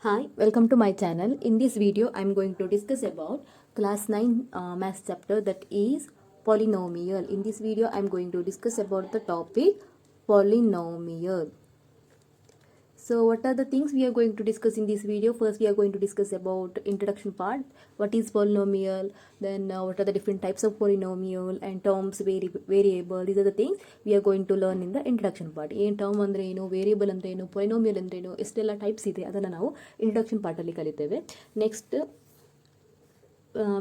Hi, welcome to my channel. In this video, I am going to discuss about class 9 maths chapter, that is polynomial. In this video, I am going to discuss about the topic polynomial. So what are the things we are going to discuss in this video? First, we are going to discuss about introduction part. What is polynomial? Then what are the different types of polynomial and terms, variable. These are the things we are going to learn in the introduction part. ಏನು term ಅಂದರೆ ಏನು, variable ಅಂದರೆ ಏನು, polynomial ಅಂದರೆ ಏನು, ಎಷ್ಟೆಲ್ಲ types ಇದೆ ಅದನ್ನು ನಾವು ಇಂಟ್ರಡಕ್ಷನ್ ಪಾರ್ಟಲ್ಲಿ ಕಲಿತೇವೆ. Next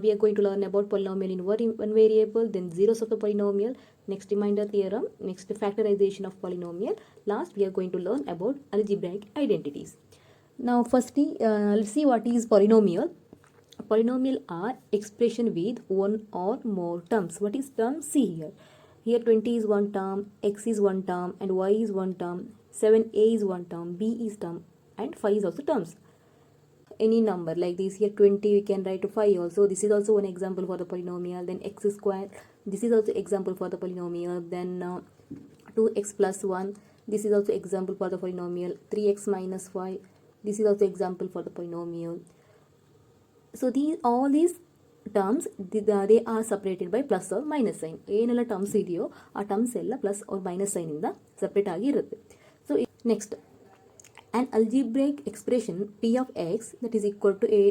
we are going to learn about polynomial in one variable, then zeros of the polynomial, next remainder theorem, next factorization of polynomial. Last, we are going to learn about algebraic identities. Now firstly, let's see what is polynomial. Polynomial are expression with one or more terms. What is term? See here. Here 20 is one term, x is one term, and y is one term, 7a is one term, b is term, and 5 is also terms. Any number like this, here 20 we can write to 5 also. This is also one example for the polynomial. Then x square, this is also example for the polynomial. Then 2x plus 1, this is also example for the polynomial. 3x minus 5, this is also example for the polynomial. So all these terms they are separated by plus or minus sign. ಏನೆಲ್ಲ terms ಇದೆಯೋ ಆ terms ಎಲ್ಲ plus or minus sine ಇಂದ separate ಆಗಿ ಇರುತ್ತೆ. So next, an algebraic expression p of x that is equal to a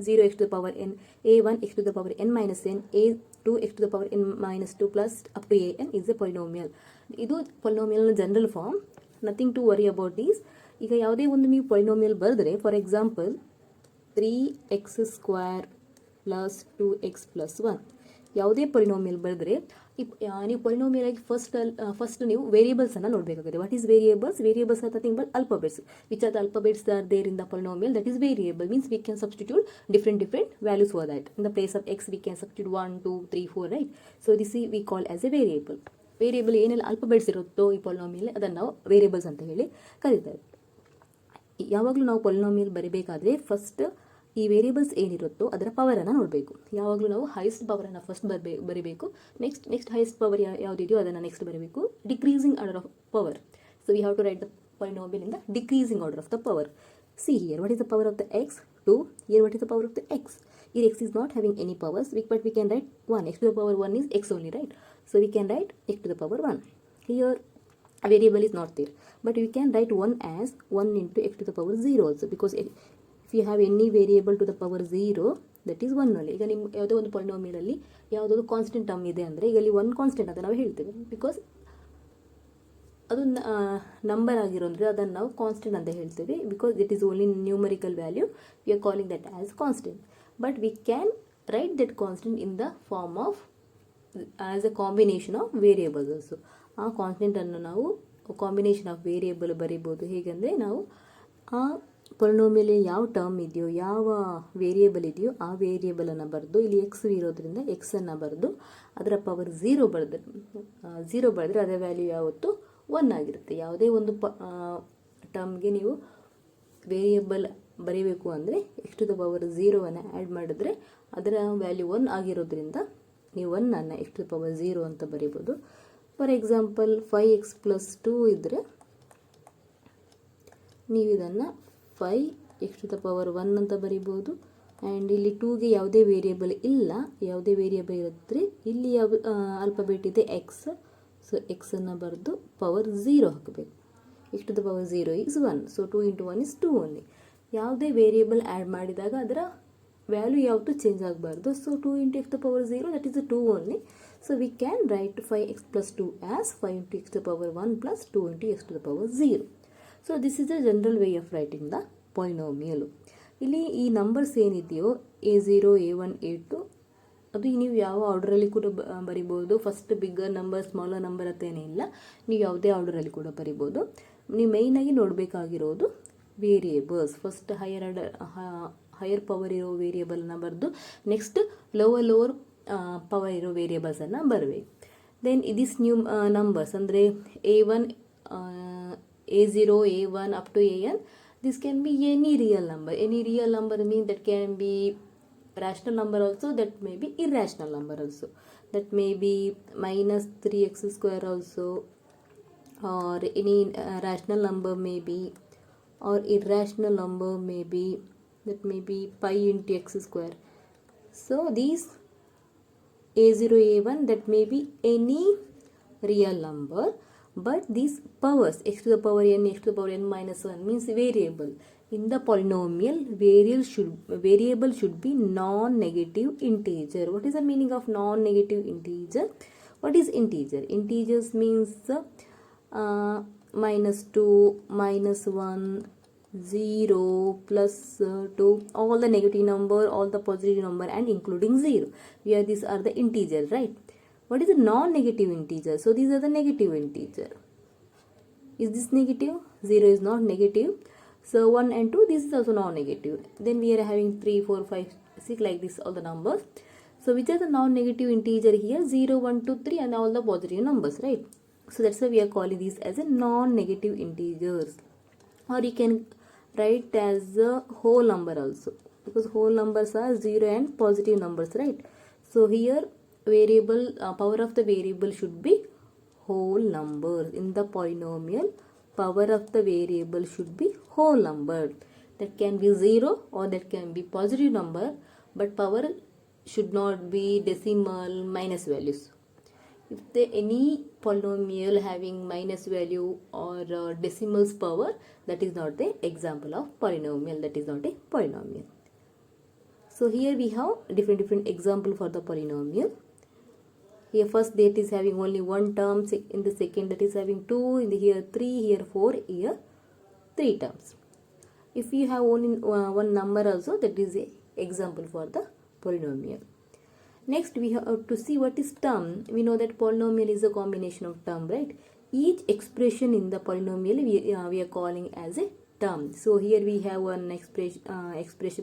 0x to the power n, a1 x to the power n minus n, a2 x to the power n minus 2 plus up to an is a polynomial. ಇದು polynomial general form, nothing to worry about these. ಈಗ ಯಾವುದೇ ಒಂದು ನೀವು polynomial ಬರೆದ್ರೆ, for example 3x square plus 2x plus 1, ಯಾವುದೇ polynomial ಬರೆದ್ರೆ ನೀವು polynomial ಆಗಿ ಫಸ್ಟ್ ನೀವು ವೇರಿಯೇಬಲ್ಸನ್ನು ನೋಡಬೇಕಾಗುತ್ತೆ. What is variables? Variables are nothing but alphabets. Which are the alphabets are there in the polynomial, that is variable. Means we can substitute different values for that. In the place of x we can substitute 1, 2, 3, 4, right? So this we call as a variable. Variable ಏನೆಲ್ಲ alphabets ಇರುತ್ತೋ ಈ polynomial ಅದನ್ನು ನಾವು variables ಅಂತ ಹೇಳಿ ಕರೀತಾರೆ. ಯಾವಾಗಲೂ ನಾವು ಪೊಲಿನೋಮಿಯಲ್ ಬರೀಬೇಕಾದ್ರೆ ಫಸ್ಟ್ ಈ ವೇರಿಯೇಬಲ್ಸ್ ಏನಿರುತ್ತೋ ಅದರ ಪವರನ್ನು ನೋಡಬೇಕು. ಯಾವಾಗಲೂ ನಾವು ಹೈಯೆಸ್ಟ್ ಪವರನ್ನು ಫಸ್ಟ್ ಬರೀಬೇಕು. ನೆಕ್ಸ್ಟ್ ಹೈಯೆಸ್ಟ್ ಪವರ್ ಯಾವುದಿದೆಯೋ ಅದನ್ನು ನೆಕ್ಸ್ಟ್ ಬರೀಬೇಕು. Decreasing order of power. So we have to write the polynomial in the decreasing order of the power. See here, what is the power of the x? 2. Here, what is the power of the x? Here x is not having any powers, but we can write 1. X to the power 1 is x only, right? So we can write x to the power 1. Here a variable is not there, but we can write 1 as 1 into x to the power 0 also, because if you have any variable to the power 0, that is 1 only. ಈಗ ನಿಮ್ಮ ಯಾವುದೋ ಒಂದು ಪಾಲಿನೋಮಿಯಲಲ್ಲಿ ಯಾವುದೋ constant term ಇದೆ ಅಂದರೆ ಈಗ ಅಲ್ಲಿ 1 constant ಅಂತ ನಾವು ಹೇಳ್ತೇವೆ, ಬಿಕಾಸ್ ಅದು ನಂಬರ್ ಆಗಿರೋದ್ರೆ ಅದನ್ನು ನಾವು ಕಾನ್ಸ್ಟೆಂಟ್ ಅಂತ ಹೇಳ್ತೇವೆ. Because it is only numerical value, we are calling that as constant. But we can write that constant in the form of as a combination of variables also. ಆ ಕಾನ್ಸ್ಟೆಂಟನ್ನು ನಾವು combination of variable ಬರೀಬೋದು. ಹೇಗೆಂದರೆ ನಾವು ಆ polynomial ಯಾವ term ಇದೆಯೋ, ಯಾವ variable ಇದೆಯೋ ಆ ವೇರಿಯೇಬಲನ್ನು ಬರೆದು, ಇಲ್ಲಿ ಎಕ್ಸ್ ಇರೋದ್ರಿಂದ ಎಕ್ಸನ್ನು ಬರೆದು ಅದರ ಪವರ್ 0 ಬರೆದ್ರೆ ಅದರ ವ್ಯಾಲ್ಯೂ ಯಾವತ್ತು 1 ಆಗಿರುತ್ತೆ. ಯಾವುದೇ ಒಂದು ಟರ್ಮ್ಗೆ ನೀವು ವೇರಿಯೇಬಲ್ ಬರೀಬೇಕು ಅಂದರೆ x to the power 0 add ಮಾಡಿದ್ರೆ ಅದರ ವ್ಯಾಲ್ಯೂ 1 ಆಗಿರೋದ್ರಿಂದ ನೀವು 1 ಎಕ್ಸ್ ಟು ದ ಪವರ್ 0 ಅಂತ ಬರೀಬೋದು. ಫಾರ್ ಎಕ್ಸಾಂಪಲ್ 5x ಪ್ಲಸ್ 2 ಇದ್ದರೆ ನೀವು ಇದನ್ನು 5x ಟು ದ ಪವರ್ 1 ಅಂತ ಬರಿಬೋದು. ಆ್ಯಂಡ್ ಇಲ್ಲಿ 2ಗೆ ಯಾವುದೇ ವೇರಿಯೇಬಲ್ ಇಲ್ಲ, ಯಾವುದೇ ವೇರಿಯೇಬಲ್ ಇರುತ್ತೆ ಇಲ್ಲಿ ಯಾವ ಆಲ್ಫಾಬೆಟ್ ಇದೆ ಎಕ್ಸ್. ಸೊ ಎಕ್ಸನ್ನು ಬರೆದು ಪವರ್ 0 ಹಾಕಬೇಕು. X to the power 0 is 1. So 2 into 1 is 2 only. ಯಾವುದೇ ವೇರಿಯೇಬಲ್ ಆ್ಯಡ್ ಮಾಡಿದಾಗ ಅದರ ವ್ಯಾಲ್ಯೂ ಯಾವತ್ತೂ ಚೇಂಜ್ ಆಗಬಾರ್ದು. So 2 into x to the power 0, that is 2 only. So we can write 5x plus 2 as 5 into x to the power 1 plus 2 into x to the power 0. So this is the general way of writing the polynomial. ಇಲ್ಲಿ ಈ numbers ಏನಿದೆಯೋ a0, a1, a2 ಅದು ನೀವು ಯಾವ ಆರ್ಡರಲ್ಲಿ ಕೂಡ ಬರಿಬೋದು. First bigger number, smaller number ಅಂತೇನೇ ಇಲ್ಲ, ನೀವು ಯಾವುದೇ ಆರ್ಡರಲ್ಲಿ ಕೂಡ ಬರಿಬೋದು. ನೀವು ಮೇಯ್ನಾಗಿ ನೋಡಬೇಕಾಗಿರೋದು ವೇರಿಯೇಬಲ್ಸ್. ಫಸ್ಟ್ ಹೈಯರ್ ಪವರ್ ಇರೋ ವೇರಿಯೇಬಲ್ನ ಬರೆದು ನೆಕ್ಸ್ಟ್ ಲೋವರ್ ಪವರ್ ಇರೋ ವೇರಿಯೇಬಲ್ಸನ್ನು ಬರಬೇಕು. ದೆನ್ ಇದಿಸ್ ನ್ಯೂ ನಂಬರ್ಸ್ ಅಂದರೆ a1, a0, a1 up to an, this can be any real number. Any real number means that can be rational number also, that may be irrational number also. That may be minus 3x square also, or any rational number may be or irrational number may be pi into x square. So these a0, a1, that may be any real number, but these powers x to the power n, x to the power n minus 1 means variable. In the polynomial, variable should be non-negative integer. What is the meaning of non-negative integer? What is integer? Integers means minus 2, minus 1, 0, plus 2, all the negative number, all the positive number, and including 0. Here these are the integers, right? What is the non-negative integer? So these are the negative integer. Is this negative? 0 is not negative. So 1 and 2, this is also non-negative. Then we are having 3, 4, 5, 6, like this, all the numbers. So which are the non-negative integer here? 0, 1, 2, 3, and all the positive numbers, right? So that's why we are calling these as a non-negative integers. Or you can write as a whole number also, because whole numbers are 0 and positive numbers, right? So here variable power of the variable should be whole number. In the polynomial, power of the variable should be whole number. That can be 0 or that can be positive number, but power should not be decimal minus values. If any polynomial having minus value or decimals power, that is not the example of polynomial. That is not a polynomial. So here we have different example for the polynomial. Here first that is having only one term, in the second that is having 2, in the here 3, here 4, here 3 terms. If you have only one number also, that is a example for the polynomial. Next we have to see what is term. We know that polynomial is a combination of term, right? Each expression in the polynomial we are calling as a term. So here we have one expression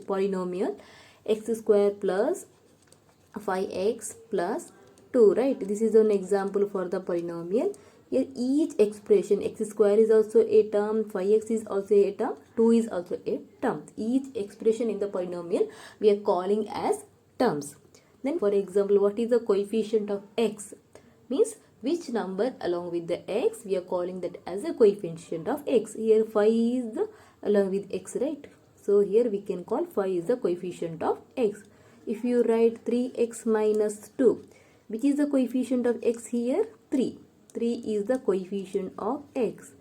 polynomial x square plus 5x plus 2, right? This is an example for the polynomial. Here each expression, x square is also a term, 5x is also a term, 2 is also a term. Each expression in the polynomial we are calling as terms. Then for example, what is the coefficient of x? Means which number along with the x, we are calling that as a coefficient of x. Here 5 is along with x, right? So here we can call 5 is the coefficient of x. If you write 3x minus 2, which is the coefficient of x here? 3. 3 is the coefficient of x.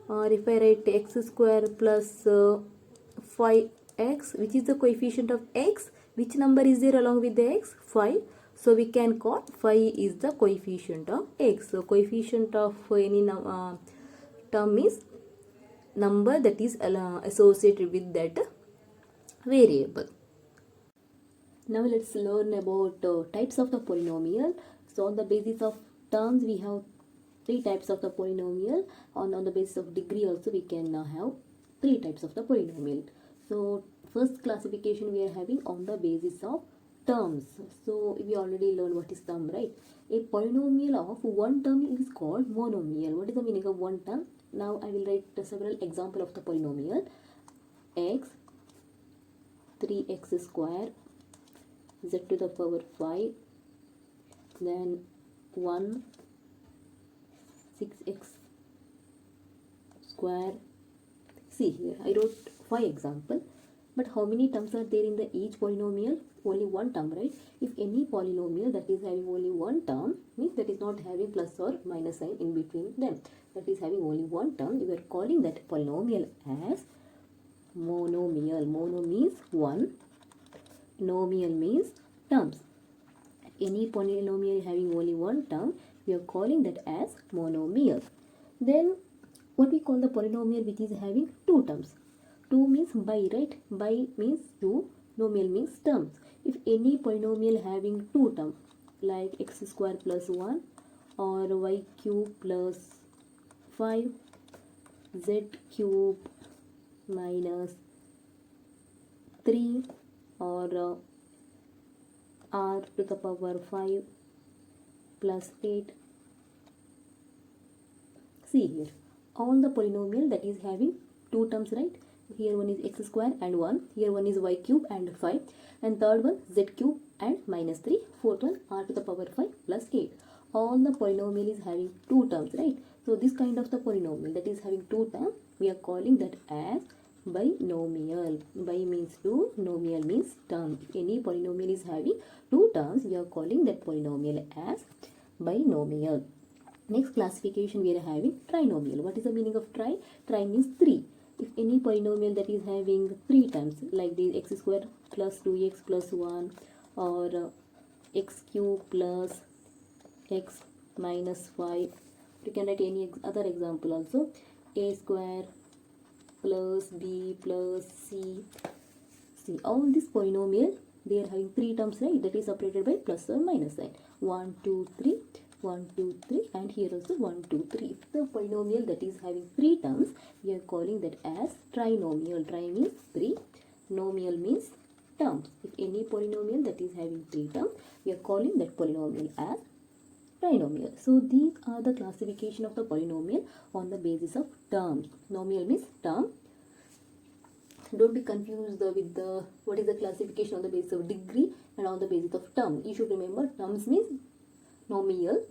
Or if I write x square plus 5x, which is the coefficient of x? Which number is there along with the x? 5. So we can call 5 is the coefficient of x. So coefficient of any term is number that is associated with that variable. Now let's learn about types of the polynomial. So on the basis of terms, we have 3 types of the polynomial. On the basis of degree also, we can have 3 types of the polynomial. So first classification we are having on the basis of terms. So we already learned what is term, right? A polynomial of one term is called monomial. What is the meaning of one term? Now I will write several examples of the polynomial. X, 3x square, z to the power 5, then 1, 6x square. See here, I wrote 5 examples. But how many terms are there in the each polynomial? Only one term, right? If any polynomial that is having only one term, means that is not having plus or minus sign in between them, that is having only one term, we are calling that polynomial as monomial. Mono means one, nomial means terms. Any polynomial having only one term, we are calling that as monomial. Then what we call the polynomial which is having two terms? 2 means by, right? By means 2, nomial means terms. If any polynomial having 2 terms, like x square plus 1 or y cube plus 5, z cube minus 3 or r to the power 5 plus 8. See here, all the polynomial that is having 2 terms, right? Here one is x square and 1, here one is y cube and 5, and third one z cube and minus 3, fourth one r to the power 5 plus 8. All the polynomial is having 2 terms, right? So this kind of the polynomial that is having 2 terms, we are calling that as binomial. Bi means two, nomial means term. If any polynomial is having two terms, we are calling that polynomial as binomial. Next classification we are having trinomial. What is the meaning of tri? Tri means three. If any polynomial that is having three terms, like the x square plus 2x plus 1, or x cube plus x minus 5. You can write any other example also. A square plus b plus c. See, all this polynomial, they are having three terms, right? That is separated by plus or minus sign. 1, 2, 3, 1, 2, 3, and here also 1, 2, 3. If the polynomial that is having three terms, we are calling that as trinomial. Tri means three, nomial means terms. If any polynomial that is having three terms, we are calling that polynomial as trinomial. So these are the classification of the polynomial on the basis of terms. Nomial means term. Don't be confused with the what is the classification on the basis of degree and on the basis of term. You should remember terms means nomial,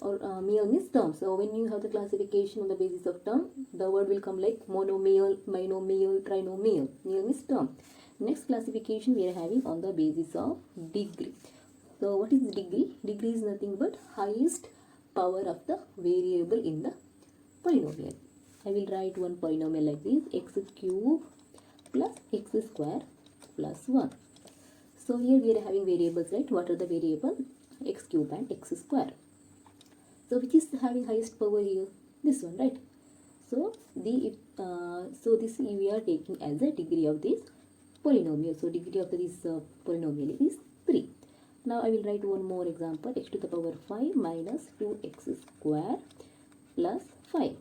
or meal means term. So when you have the classification on the basis of term, the word will come like monomial, binomial, trinomial. Meal means term. Next classification we are having on the basis of degree. So what is degree? Degree is nothing but highest power of the variable in the polynomial. I will write one polynomial like this: x cube plus x square plus 1. So here we are having variables, right? What are the variables? X cube and x square. So which is having highest power here? This one, right? So this we are taking as a degree of this polynomial. So degree of this polynomial is 3. Now I will write one more example: x to the power 5 minus 2x square plus 5.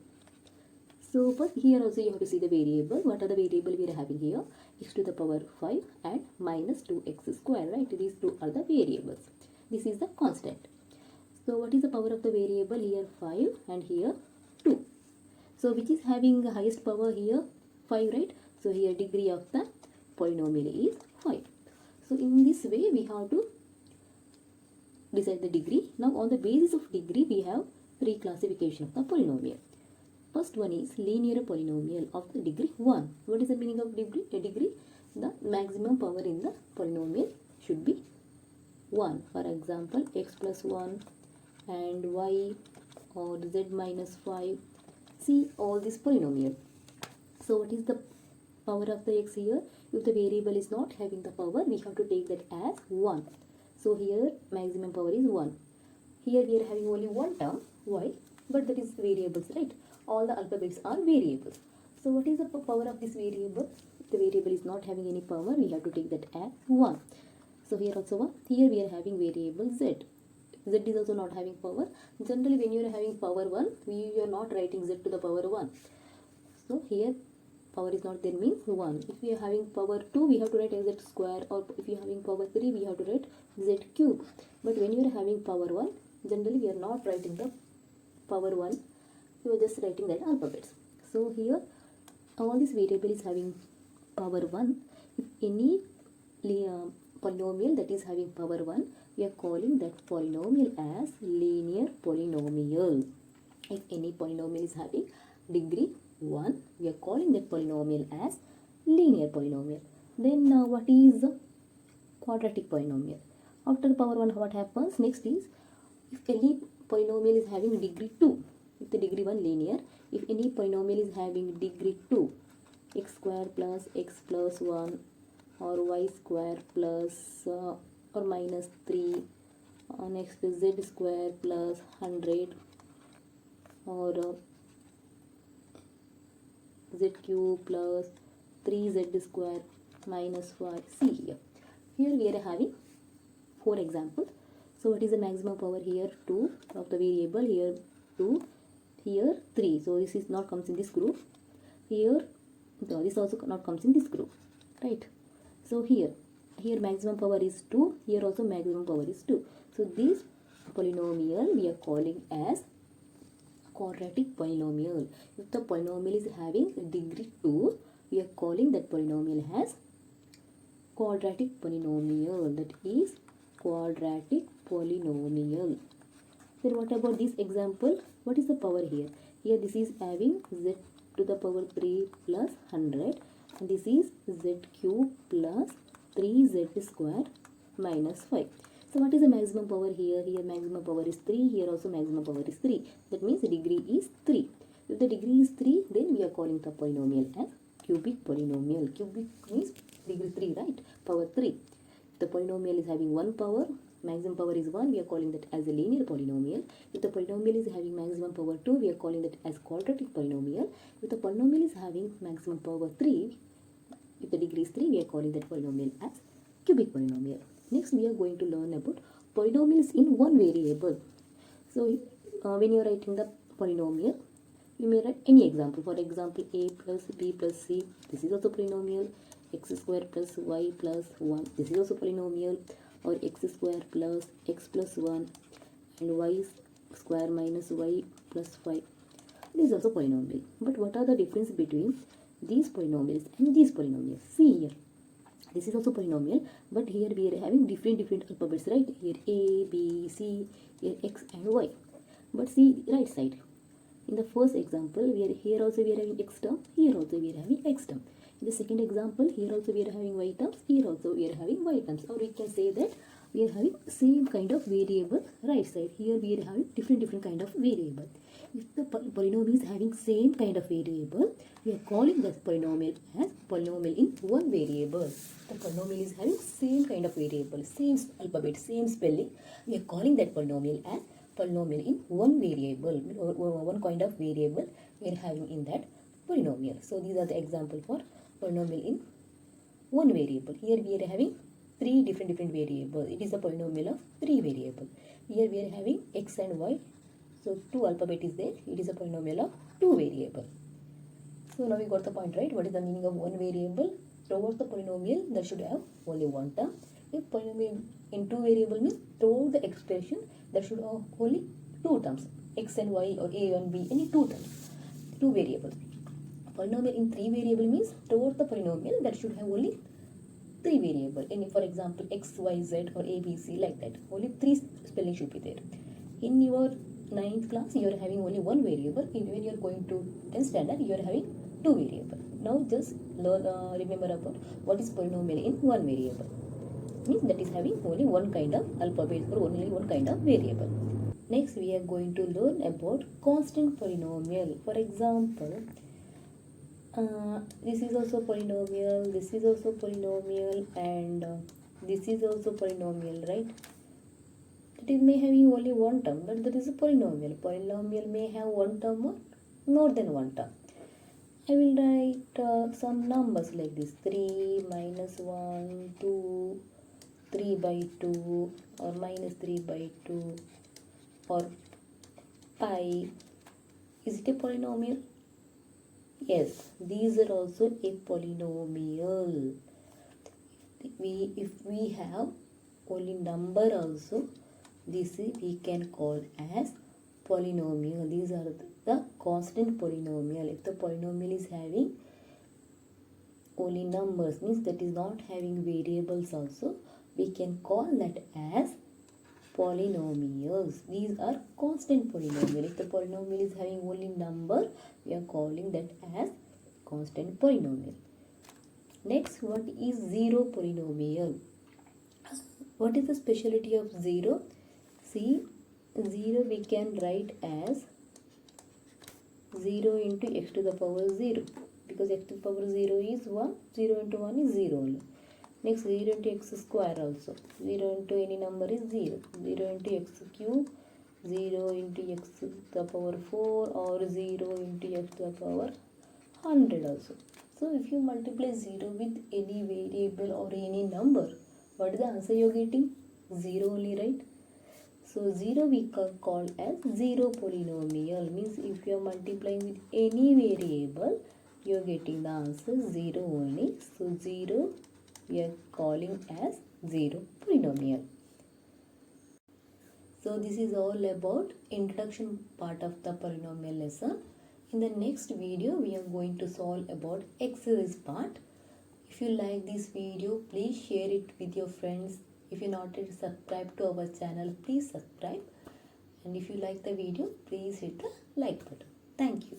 So but here also you have to see the variable. What are the variable we are having here? X to the power 5 and minus 2x square, right? These two are the variables. This is the constant. So what is the power of the variable here? 5 and here 2. So which is having the highest power here? 5, right? So here degree of the polynomial is 5. So in this way we have to decide the degree. Now on the basis of degree we have three classification of the polynomial. First one is linear polynomial of the degree 1. What is the meaning of degree? A degree, the maximum power in the polynomial should be 1. For example, x plus 1 and y or z minus 5. See all this polynomial. So what is the power of the x here? If the variable is not having the power, we have to take that as 1. So here maximum power is 1. Here we are having only one term, y, but that is variables, right? All the alphabets are variables. So what is the power of this variable? If the variable is not having any power, we have to take that as 1. So here also 1. Here we are having variable z. Z is also not having power. Generally when you are having power 1, we are not writing z to the power 1. So here power is not there means 1. If we are having power 2, we have to write z square, or if you are having power 3, we have to write z cube. But when you are having power 1, generally we are not writing the power 1. You are just writing that alphabets. So here all this variable is having power 1. If any polynomial that is having power 1, we are calling that polynomial as linear polynomial. If any polynomial is having degree 1, we are calling that polynomial as linear polynomial. Then what is quadratic polynomial? After the power 1, what happens? Next is, if any polynomial is having degree 2, if the degree 1 linear, if any polynomial is having degree 2, x square plus x plus 1, or y square plus or minus 3, next is z square plus 100, or z cube plus 3z square minus 5. See here. Here we are having 4 examples. So what is the maximum power here? 2 of the variable, here 2, here 3. So this is not comes in this group. Here this also not comes in this group, right? So here maximum power is 2, here also maximum power is 2. So this polynomial we are calling as quadratic polynomial. If the polynomial is having degree 2, we are calling that polynomial as quadratic polynomial. That is quadratic polynomial. Then what about this example? What is the power here? Here this is having z to the power 3 plus 100. This is z cube plus 3z square minus 5. So what is the maximum power here? Here maximum power is 3. Here also maximum power is 3. That means the degree is 3. If the degree is 3, then we are calling the polynomial as cubic polynomial. Cubic means degree 3, right? Power 3. If the polynomial is having one power, maximum power is 1, we are calling that as a linear polynomial. If the polynomial is having maximum power 2, we are calling that as quadratic polynomial. If the polynomial is having maximum power 3, if the degree is 3, we are calling that polynomial as cubic polynomial. Next, we are going to learn about polynomials in one variable. So, when you are writing the polynomial, you may write any example. For example, a plus b plus c. This is also polynomial. X square plus y plus 1. This is also polynomial. Or x square plus x plus 1 and y square minus y plus 5. This is also polynomial. But what are the difference between these polynomials and these polynomials? See here. This is also polynomial, but here we are having different alphabets, right? Here a, b, c, here x and y. But see right side. In the first example, here also we are having x term, here also we are having x term. In the second example, here also we are having y terms, here also we are having y terms. Or we can say that we are having same kind of variable right side. Here we are having different kind of variable. If the polynomial is having same kind of variable, we are calling this polynomial as polynomial in one variable. The polynomial is having same kind of variable, same alphabet, same spelling. We are calling that polynomial as polynomial in one variable, or one kind of variable we are having in that polynomial. So these are the example for polynomial in one variable. Here we are having three different variables. It is a polynomial of three variables. Here we are having x and y. So two alphabet is there. It is a polynomial of two variables. So now we got the point, right? What is the meaning of one variable? Throughout the polynomial, that should have only one term. If polynomial in two variable means throughout the expression, that should have only two terms, x and y or a and b, any two terms, two variables. Polynomial in three variable means throughout the polynomial, that should have only three variable. And for example, x, y, z or a, b, c, like that. Only three spelling should be there. In your 9th class, you are having only one variable. When you are going to 10th standard, you are having two variable. Now just learn, remember about what is polynomial in one variable. Means that is having only one kind of alphabet or only one kind of variable. Next, we are going to learn about constant polynomial. For example, this is also polynomial, this is also polynomial, and this is also polynomial, right? It may having only one term, but that is a polynomial. Polynomial may have one term or more than one term. I will write some numbers like this: 3 minus 1, 2, 3 by 2, or minus 3 by 2, or pi. Is it a polynomial? Yes, these are also a polynomial. If we have only number also, this we can call as polynomial. These are the constant polynomial. If the polynomial is having only numbers, means that is not having variables also, we can call that as polynomials. These are constant polynomial. If the polynomial is having only number, we are calling that as constant polynomial. Next, what is zero polynomial? What is the specialty of zero? See, 0 we can write as 0 into x to the power 0, because x to the power 0 is 1, 0 into 1 is 0 only. Next, 0 into x square also, 0 into any number is 0, 0 into x cube, 0 into x to the power 4, or 0 into x to the power 100 also. So if you multiply 0 with any variable or any number, what is the answer you are getting? 0 only, right? So 0 we call as zero polynomial. Means if you are multiplying with any variable, you are getting the answer 0 only. So 0 we are calling as zero polynomial. So this is all about introduction part of the polynomial lesson. In the next video, we are going to solve about exercise part. If you like this video, please share it with your friends. If you're not yet subscribed to our channel, please subscribe. And if you like the video, please hit the like button. Thank you.